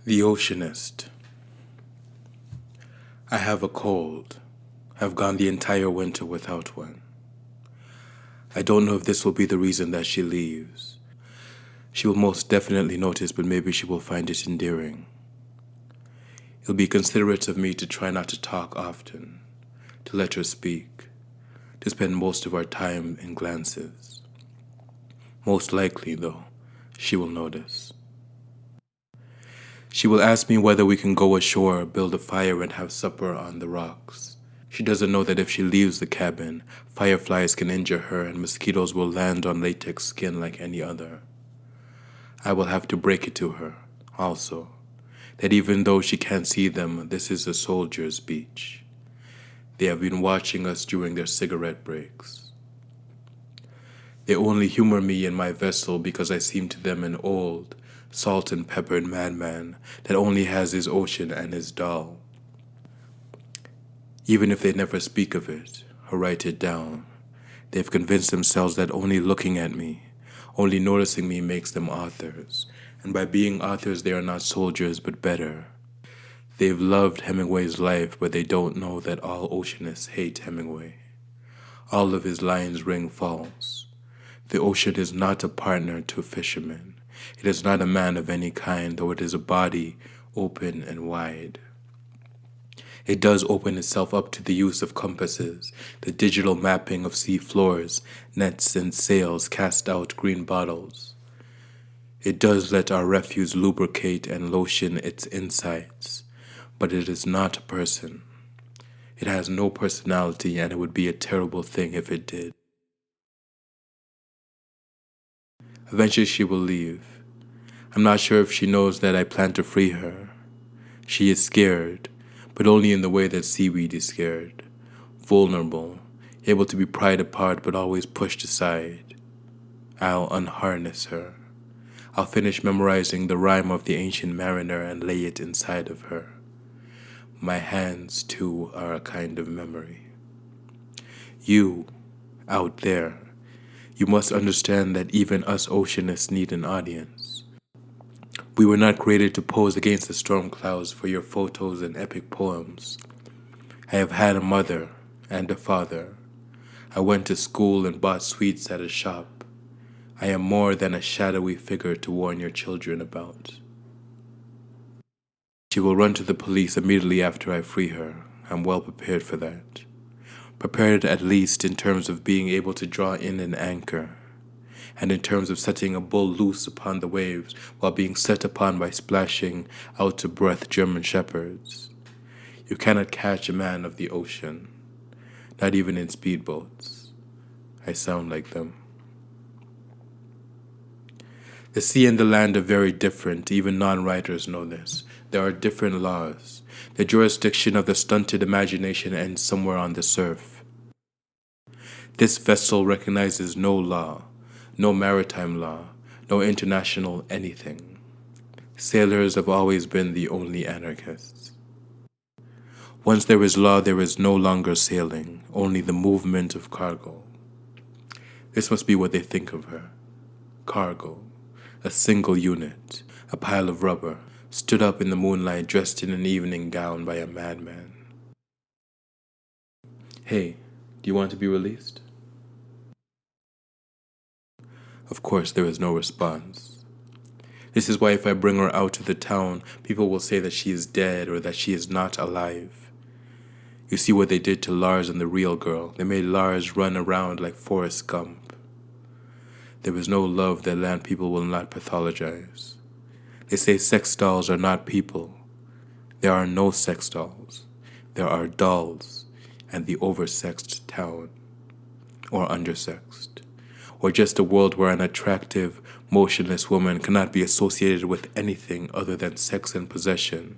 The Oceanist. I have a cold. I've gone the entire winter without one. I don't know if this will be the reason that she leaves. She will most definitely notice, but maybe she will find it endearing. It'll be considerate of me to try not to talk often, to let her speak, to spend most of our time in glances. Most likely, though, she will notice. She will ask me whether we can go ashore, build a fire, and have supper on the rocks. She doesn't know that if she leaves the cabin, fireflies can injure her and mosquitoes will land on latex skin like any other. I will have to break it to her, also, that even though she can't see them, this is a soldier's beach. They have been watching us during their cigarette breaks. They only humor me in my vessel because I seem to them an old, salt and peppered madman that only has his ocean and his doll. Even if they never speak of it or write it down, they've convinced themselves that only looking at me, only noticing me makes them authors, and by being authors they are not soldiers but better. They've loved Hemingway's life, but they don't know that all oceanists hate Hemingway. All of his lines ring false. The ocean is not a partner to fishermen. It is not a man of any kind, though it is a body open and wide. It does open itself up to the use of compasses, the digital mapping of sea floors, nets and sails cast out green bottles. It does let our refuse lubricate and lotion its insides, but it is not a person. It has no personality, and it would be a terrible thing if it did. Eventually she will leave. I'm not sure if she knows that I plan to free her. She is scared, but only in the way that seaweed is scared. Vulnerable, able to be pried apart but always pushed aside. I'll unharness her. I'll finish memorizing the rhyme of the ancient mariner and lay it inside of her. My hands, too, are a kind of memory. You, out there, you must understand that even us oceanists need an audience. We were not created to pose against the storm clouds for your photos and epic poems. I have had a mother and a father. I went to school and bought sweets at a shop. I am more than a shadowy figure to warn your children about. She will run to the police immediately after I free her. I'm well prepared for that. Prepared at least in terms of being able to draw in an anchor, and in terms of setting a bull loose upon the waves while being set upon by splashing, out-to-breath German shepherds. You cannot catch a man of the ocean, not even in speedboats. I sound like them. The sea and the land are very different. Even non-writers know this. There are different laws. The jurisdiction of the stunted imagination ends somewhere on the surf. This vessel recognizes no law, no maritime law, no international anything. Sailors have always been the only anarchists. Once there is law, there is no longer sailing, only the movement of cargo. This must be what they think of her. Cargo, a single unit, a pile of rubber, stood up in the moonlight dressed in an evening gown by a madman. Hey, do you want to be released? Of course, there is no response. This is why if I bring her out to the town, people will say that she is dead or that she is not alive. You see what they did to Lars and the real girl. They made Lars run around like Forrest Gump. There is no love that land people will not pathologize. They say sex dolls are not people. There are no sex dolls. There are dolls and the oversexed town, or undersexed, or just a world where an attractive, motionless woman cannot be associated with anything other than sex and possession.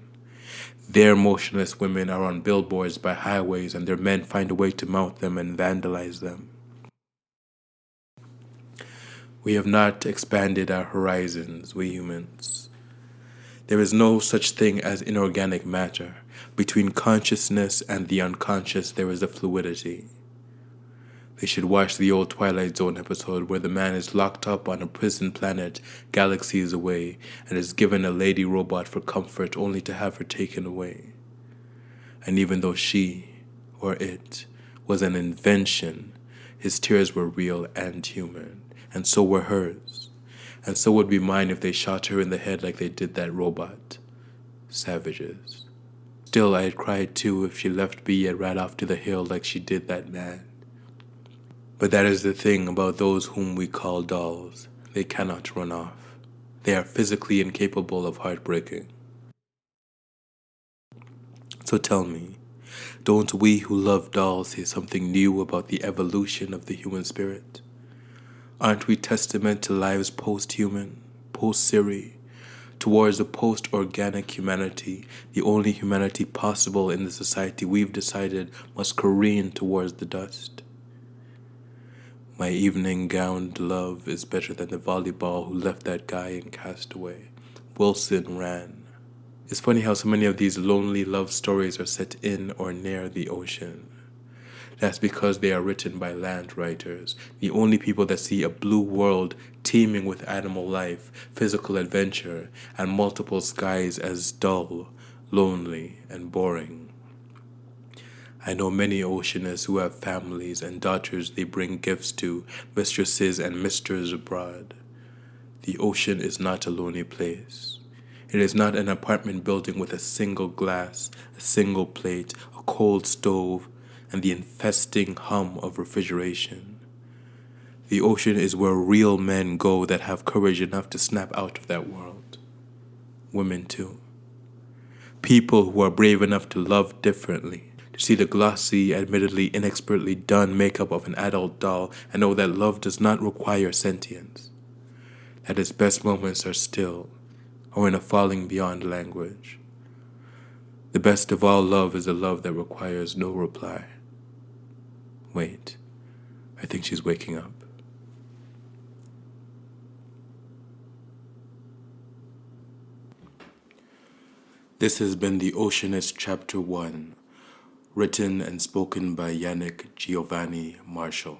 Their motionless women are on billboards by highways and their men find a way to mount them and vandalize them. We have not expanded our horizons, we humans. There is no such thing as inorganic matter. Between consciousness and the unconscious there is a fluidity. They should watch the old Twilight Zone episode where the man is locked up on a prison planet galaxies away and is given a lady robot for comfort only to have her taken away. And even though she, or it, was an invention, his tears were real and human, and so were hers. And so would be mine if they shot her in the head like they did that robot. Savages. Still, I'd cry too if she left me and ran off to the hill like she did that man. But that is the thing about those whom we call dolls. They cannot run off. They are physically incapable of heartbreaking. So tell me, don't we who love dolls see something new about the evolution of the human spirit? Aren't we testament to lives post-human, post-Siri, towards a post-organic humanity, the only humanity possible in the society we've decided must careen towards the dust? My evening-gowned love is better than the volleyball who left that guy in Castaway. Wilson ran. It's funny how so many of these lonely love stories are set in or near the ocean. That's because they are written by land writers, the only people that see a blue world teeming with animal life, physical adventure, and multiple skies as dull, lonely, and boring. I know many oceanists who have families and daughters they bring gifts to, mistresses and misters abroad. The ocean is not a lonely place. It is not an apartment building with a single glass, a single plate, a cold stove, and the infesting hum of refrigeration. The ocean is where real men go that have courage enough to snap out of that world. Women too. People who are brave enough to love differently, to see the glossy, admittedly inexpertly done makeup of an adult doll and know that love does not require sentience. That its best moments are still, or in a falling beyond language. The best of all love is a love that requires no reply. Wait, I think she's waking up. This has been The Oceanist Chapter 1, written and spoken by Yannick Giovanni Marshall.